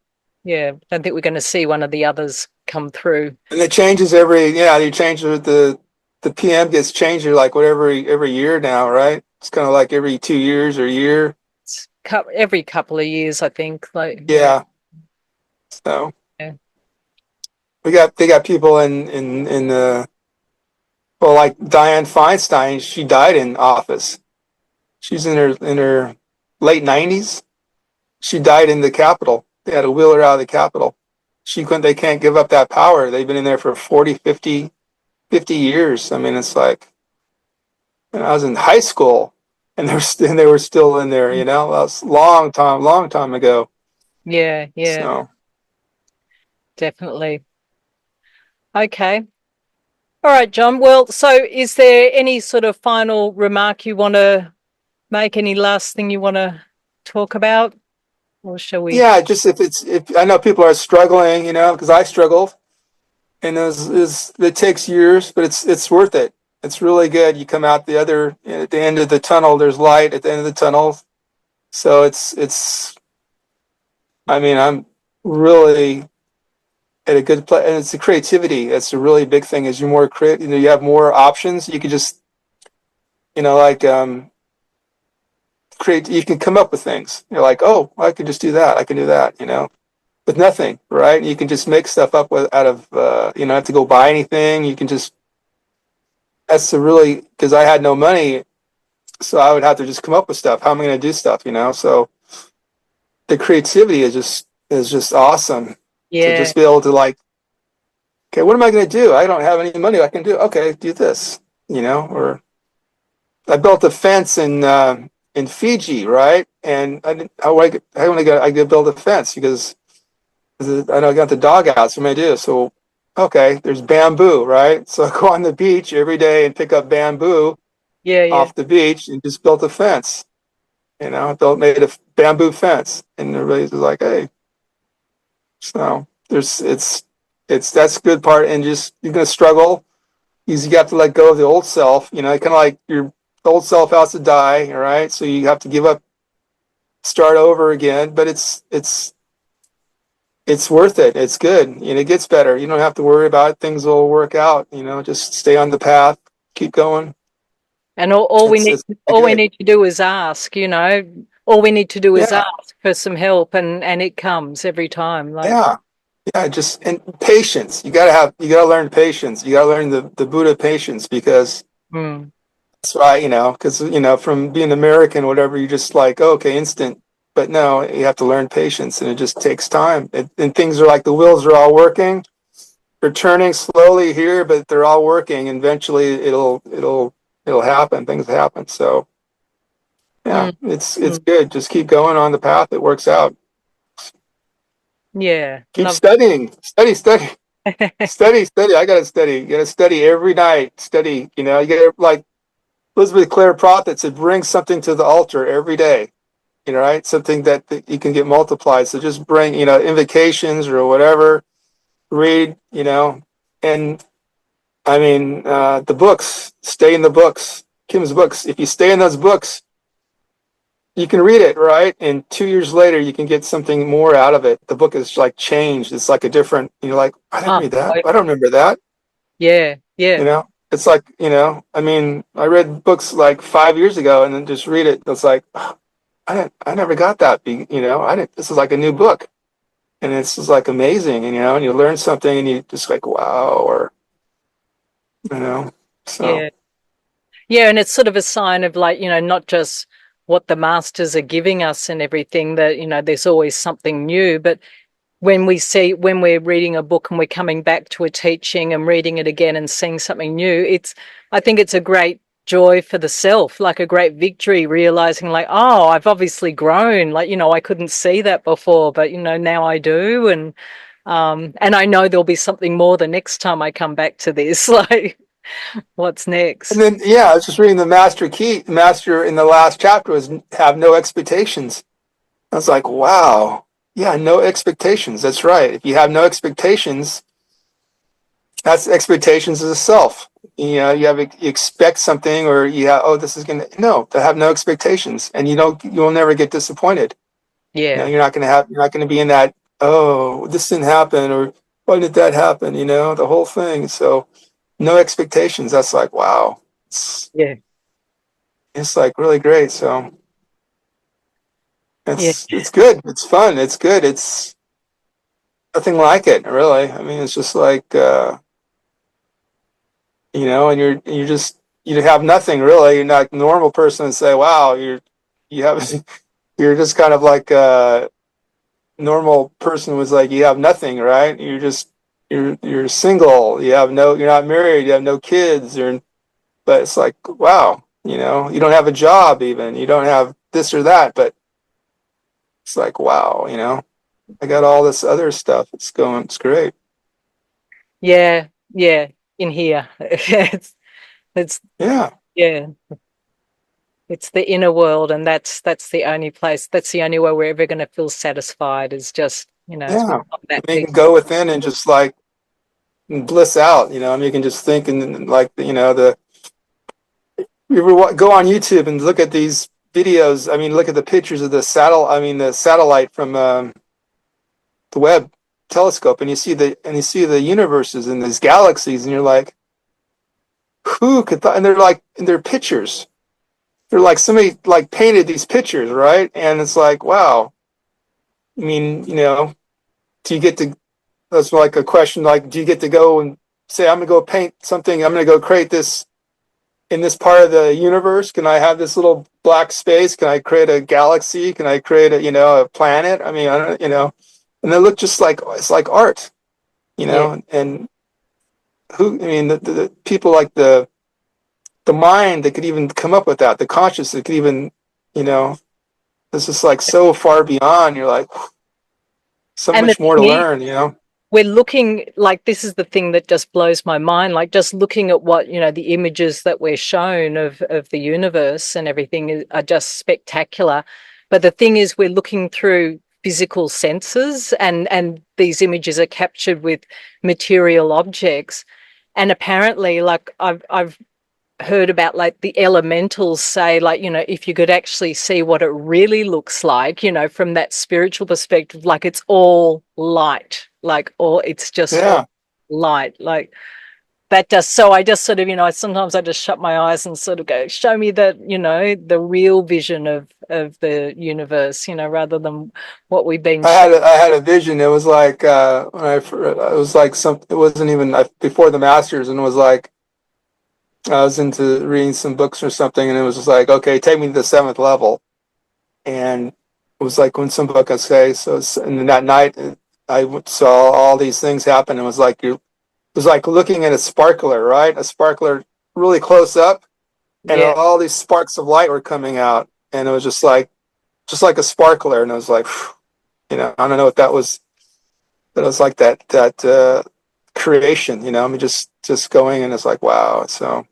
[SPEAKER 1] yeah. Don't think we're going to see one of the others come through.
[SPEAKER 2] and it changes you change the PM gets changed like whatever every year now, right? It's kind of like every 2 years or a year.
[SPEAKER 1] It's every couple of years, I think. Like, yeah,
[SPEAKER 2] Yeah. So
[SPEAKER 1] yeah.
[SPEAKER 2] they got people in the well, like Dianne Feinstein, she died in office. She's in her late 90s. She died in the Capitol. They had to wheel her out of the Capitol. They can't give up that power. They've been in there for 40, 50 years. I mean, it's like when I was in high school and they were still in there, that was long time ago.
[SPEAKER 1] Yeah, yeah,
[SPEAKER 2] So
[SPEAKER 1] definitely. Okay. All right, John. Well, so is there any sort of final remark you want to make? Any last thing you want to talk about? Or shall we?
[SPEAKER 2] yeah, just if I know people are struggling, because I struggled, and it takes years, but it's worth it. It's really good. You come out at the end of the tunnel. There's light at the end of the tunnel. So it's. I mean, I'm really at a good place, and it's the creativity. That's a really big thing. Is you're more creative. You have more options. You can just, like create. You can come up with things. You're like, oh, I can just do that. I can do that. With nothing, right? You can just make stuff up out of. You don't have to go buy anything. You can just. That's the really because I had no money, so I would have to just come up with stuff. How am I going to do stuff? So the creativity is just awesome to
[SPEAKER 1] Yeah,
[SPEAKER 2] just be able to like, okay, what am I going to do? I don't have any money. I can do okay, do this, or I built a fence in Fiji, right? And I didn't, how when I got build a fence because I know I got the dog out. So what am I do? So okay, there's bamboo, right? So I go on the beach every day and pick up bamboo
[SPEAKER 1] yeah, yeah,
[SPEAKER 2] off the beach and just built a fence. Made a bamboo fence, and everybody's like, "Hey." So it's that's the good part, and just you're gonna struggle. You got to let go of the old self. Kind of like your old self has to die, all right? So you have to give up, start over again. But it's worth it. It's good, and it gets better. You don't have to worry about it. Things will work out. Just stay on the path, keep going.
[SPEAKER 1] And all we need
[SPEAKER 2] It's pretty good.
[SPEAKER 1] to do is ask, you know. All we need to do is
[SPEAKER 2] Yeah,
[SPEAKER 1] ask for some help, and it comes every time. Like,
[SPEAKER 2] yeah, yeah. Just and patience. You gotta learn patience. You gotta learn the Buddha patience because
[SPEAKER 1] mm,
[SPEAKER 2] that's why, because, from being American, whatever, you just like, oh, okay, instant. But no, you have to learn patience and it just takes time. And things are like the wheels are all working. They're turning slowly here, but they're all working. And eventually it'll happen. Things happen. So yeah,
[SPEAKER 1] mm,
[SPEAKER 2] it's
[SPEAKER 1] mm.
[SPEAKER 2] good. Just keep going on the path. It works out.
[SPEAKER 1] Yeah,
[SPEAKER 2] Keep
[SPEAKER 1] love.
[SPEAKER 2] studying. Study. I gotta study. You gotta study every night. Study, you gotta like Elizabeth Clare Prophet said, bring something to the altar every day, right? Something that you can get multiplied. So just bring, invocations or whatever, read, and I mean, the books, stay in the books, Kim's books. If you stay in those books, you can read it, right? And 2 years later, you can get something more out of it. The book is like changed. It's like a different, like, I didn't
[SPEAKER 1] Oh,
[SPEAKER 2] read that. I don't remember that.
[SPEAKER 1] yeah, yeah,
[SPEAKER 2] It's like, I mean, I read books like 5 years ago and then just read it. It's like, I never got that. This is like a new book, and it's just like amazing, and you learn something, and you just like wow, or you know, so
[SPEAKER 1] yeah. Yeah, and it's sort of a sign of like, not just what the masters are giving us and everything that, there's always something new, but when we're reading a book and we're coming back to a teaching and reading it again and seeing something new, I think it's a great joy for the self, like a great victory, realizing like, oh, I've obviously grown. Like, I couldn't see that before, but now I do. And I know there'll be something more the next time I come back to this. Like, what's
[SPEAKER 2] and
[SPEAKER 1] next?
[SPEAKER 2] then yeah, I was just reading the master in the last chapter was have no expectations. I was like, wow, yeah, no expectations. That's right. If you have no expectations, that's expectations of the self. You expect something, or oh, this is gonna no, to have no expectations, and you'll never get disappointed.
[SPEAKER 1] Yeah.
[SPEAKER 2] You're not gonna be in that, oh, this didn't happen, or why did that happen? The whole thing. So no expectations. That's like wow.
[SPEAKER 1] Yeah.
[SPEAKER 2] It's like really great. So
[SPEAKER 1] Yeah.
[SPEAKER 2] it's good. It's fun. It's good. It's nothing like it, really. I mean, it's just like and you're just you have nothing really. You're not a normal person and say, wow, you have you're just kind of like a normal person was like you have nothing, right? You're single. You're not married. You have no kids. But it's like wow, you don't have a job even. You don't have this or that, but it's like wow, I got all this other stuff. It's great.
[SPEAKER 1] Yeah. Yeah. In here. It's
[SPEAKER 2] Yeah,
[SPEAKER 1] yeah. It's the inner world, and that's the only place. That's the only way we're ever going to feel satisfied. Is just as we
[SPEAKER 2] yeah.
[SPEAKER 1] find that
[SPEAKER 2] You
[SPEAKER 1] peace.
[SPEAKER 2] can go within and just like bliss out. I mean, you can just think and like the you ever go on YouTube and look at these videos. I mean, look at the pictures of the satellite from the Webb telescope, and you see the universes and these galaxies, and you're like, who could? And they're like, and they're pictures. They're like somebody like painted these pictures, right? And it's like, wow. I mean, do you get to? That's like a question. Like, do you get to go and say, I'm gonna go paint something? I'm gonna go create this in this part of the universe? Can I have this little black space? Can I create a galaxy? Can I create a planet? I mean, I don't, and they look just like it's like art,
[SPEAKER 1] Yeah.
[SPEAKER 2] and I mean, the people like the mind that could even come up with that, the conscious that could even, you know, it's just like so far beyond. You're like, so
[SPEAKER 1] And the
[SPEAKER 2] much more to
[SPEAKER 1] thing is,
[SPEAKER 2] learn.
[SPEAKER 1] we're looking like this is the thing that just blows my mind. Like just looking at what the images that we're shown of the universe and everything are just spectacular. But the thing is, we're looking through physical senses, and these images are captured with material objects. And apparently, like I've heard about like the elementals say like if you could actually see what it really looks like from that spiritual perspective, like it's all light, like or it's just all
[SPEAKER 2] Yeah,
[SPEAKER 1] light, like that just, so I just sort of, sometimes I just shut my eyes and sort of go, show me that, the real vision of the universe, rather than what we've been shown.
[SPEAKER 2] I had a vision. It was like when it was like some. It wasn't even before the masters, and it was like I was into reading some books or something, and it was just like, okay, take me to the seventh level, and it was like when some book I say so. And then that night, I saw all these things happen. It was like it was like looking at a sparkler, right? A sparkler really close up, and
[SPEAKER 1] Yeah.
[SPEAKER 2] all these sparks of light were coming out, and it was just like a sparkler, and it was like, I don't know what that was, but it was like that creation, I mean, just going, and it's like, wow. So,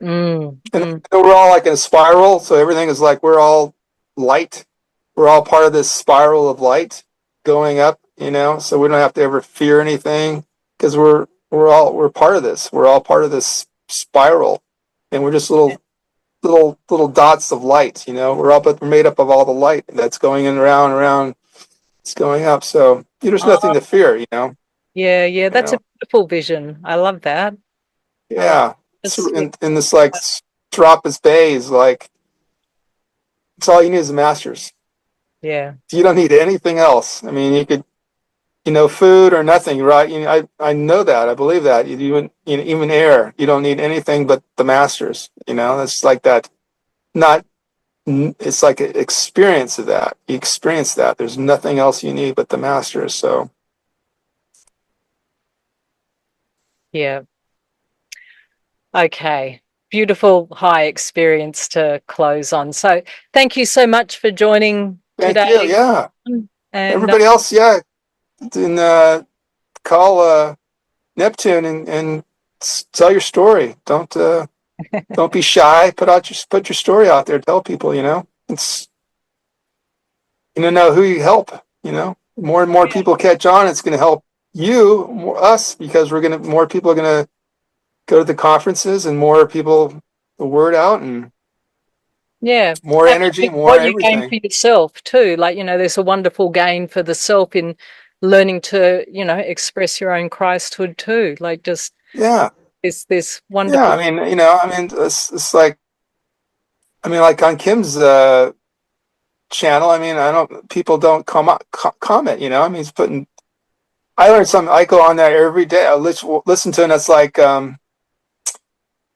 [SPEAKER 1] Mm,
[SPEAKER 2] and
[SPEAKER 1] mm.
[SPEAKER 2] we're all like in a spiral, so everything is like we're all light. We're all part of this spiral of light going up, so we don't have to ever fear anything because we're part of this. We're all part of this spiral, and we're just little dots of light. We're made up of all the light that's going in around, around. It's going up. So there's nothing
[SPEAKER 1] Oh,
[SPEAKER 2] to fear.
[SPEAKER 1] yeah, yeah.
[SPEAKER 2] You
[SPEAKER 1] That's a
[SPEAKER 2] know.
[SPEAKER 1] beautiful vision. I love that. I love
[SPEAKER 2] Yeah.
[SPEAKER 1] just, yeah,
[SPEAKER 2] In this like Stropus Bay is like it's all you need is a master's.
[SPEAKER 1] yeah,
[SPEAKER 2] You don't need anything else. I mean, you could food or nothing, right? I know that. I believe that. Even air. You don't need anything but the masters. That's like that. Not. It's like an experience of that. You experience that. There's nothing else you need but the masters. So
[SPEAKER 1] yeah. Okay. Beautiful high experience to close on. So thank you so much for joining
[SPEAKER 2] thank you.
[SPEAKER 1] today.
[SPEAKER 2] Yeah.
[SPEAKER 1] And
[SPEAKER 2] Everybody else, yeah, and call Neptune and tell your story. Don't be shy. Put your story out there. Tell people. It's know who you help. More and more people catch on. It's going to help us, because more people are going to go to the conferences, and more people the word out, and
[SPEAKER 1] yeah,
[SPEAKER 2] more
[SPEAKER 1] and
[SPEAKER 2] energy, more
[SPEAKER 1] what you gain for
[SPEAKER 2] everything.
[SPEAKER 1] yourself too. Like, there's a wonderful gain for the self in learning to, express your own Christhood too. Like, just
[SPEAKER 2] Yeah,
[SPEAKER 1] this
[SPEAKER 2] yeah.
[SPEAKER 1] wonderful.
[SPEAKER 2] I mean, it's like, I mean, like on Kim's channel. I mean, I don't people don't comment. I mean, he's putting. I learned something. I go on there every day. I listen to it, and it's like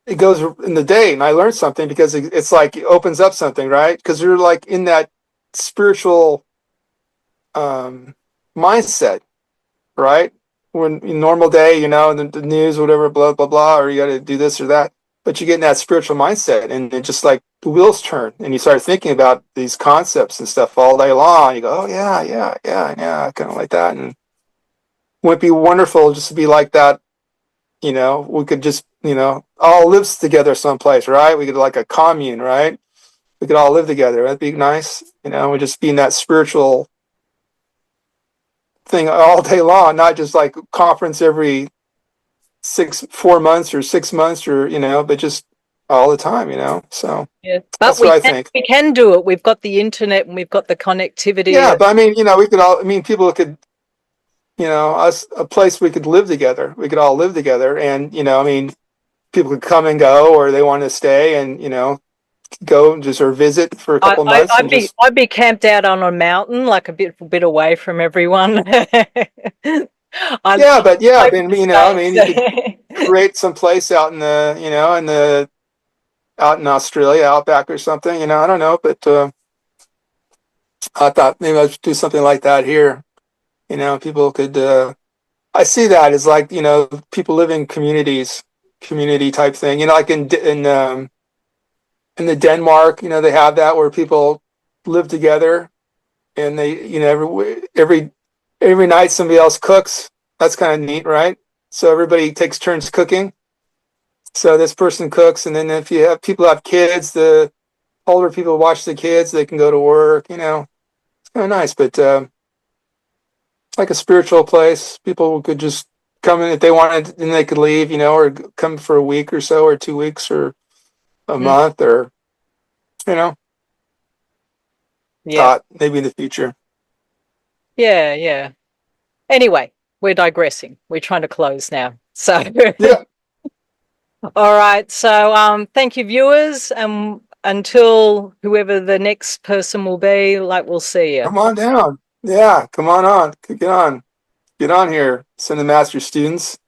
[SPEAKER 2] it goes in the day, and I learned something because it's like it opens up something, right? Because you're like in that spiritual um, mindset, right? When in normal day, the news, whatever, blah blah blah, or you got to do this or that, but you get in that spiritual mindset, and it just like the wheels turn, and you start thinking about these concepts and stuff all day long. You go, oh yeah, yeah, yeah, yeah, kind of like that, and wouldn't it be wonderful just to be like that? We could just, all live together someplace, right? We could like a commune, right? We could all live together. That'd be nice. We just be in that spiritual thing all day long, not just like conference every 4 months or 6 months, or but just all the time. So
[SPEAKER 1] Yeah, but
[SPEAKER 2] that's what I think.
[SPEAKER 1] we can do it. We've got the internet and we've got the connectivity.
[SPEAKER 2] Yeah, but I mean, we could all. I mean, people could. Us a place we could live together. We could all live together, and I mean, people could come and go, or they want to stay and go and just or visit for a couple of months and just.
[SPEAKER 1] I'd be camped out on a mountain, like a bit away from everyone. I
[SPEAKER 2] Yeah, but yeah,
[SPEAKER 1] like
[SPEAKER 2] I mean,
[SPEAKER 1] the
[SPEAKER 2] I mean, you could
[SPEAKER 1] States.
[SPEAKER 2] create some place out in the, out in Australia, outback or something. I don't know, but I thought maybe I should do something like that here. People could. I see that as like people live in communities, community type thing. Like in the Denmark, they have that where people live together, and they, every night somebody else cooks. That's kind of neat, right? So everybody takes turns cooking. So this person cooks, and then if you have people have kids, the older people watch the kids. They can go to work. It's kind of nice, but it's like a spiritual place. People could just come in if they wanted, and they could leave. Or come for a week or so, or 2 weeks, or a
[SPEAKER 1] Mm,
[SPEAKER 2] month, or you know,
[SPEAKER 1] yeah,
[SPEAKER 2] thought maybe in the future.
[SPEAKER 1] yeah, yeah. Anyway, we're digressing. We're trying to close now. So,
[SPEAKER 2] Yeah.
[SPEAKER 1] All right. So thank you, viewers. And until whoever the next person will be, like, we'll see you.
[SPEAKER 2] Come on down. Yeah, come on on. Get on here, Ascended Master students.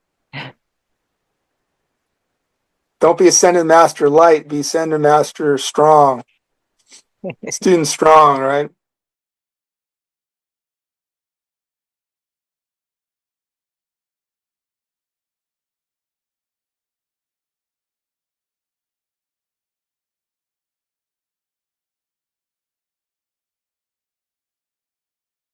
[SPEAKER 2] Don't be Ascended Master light, be Ascended Master strong. Student strong, right?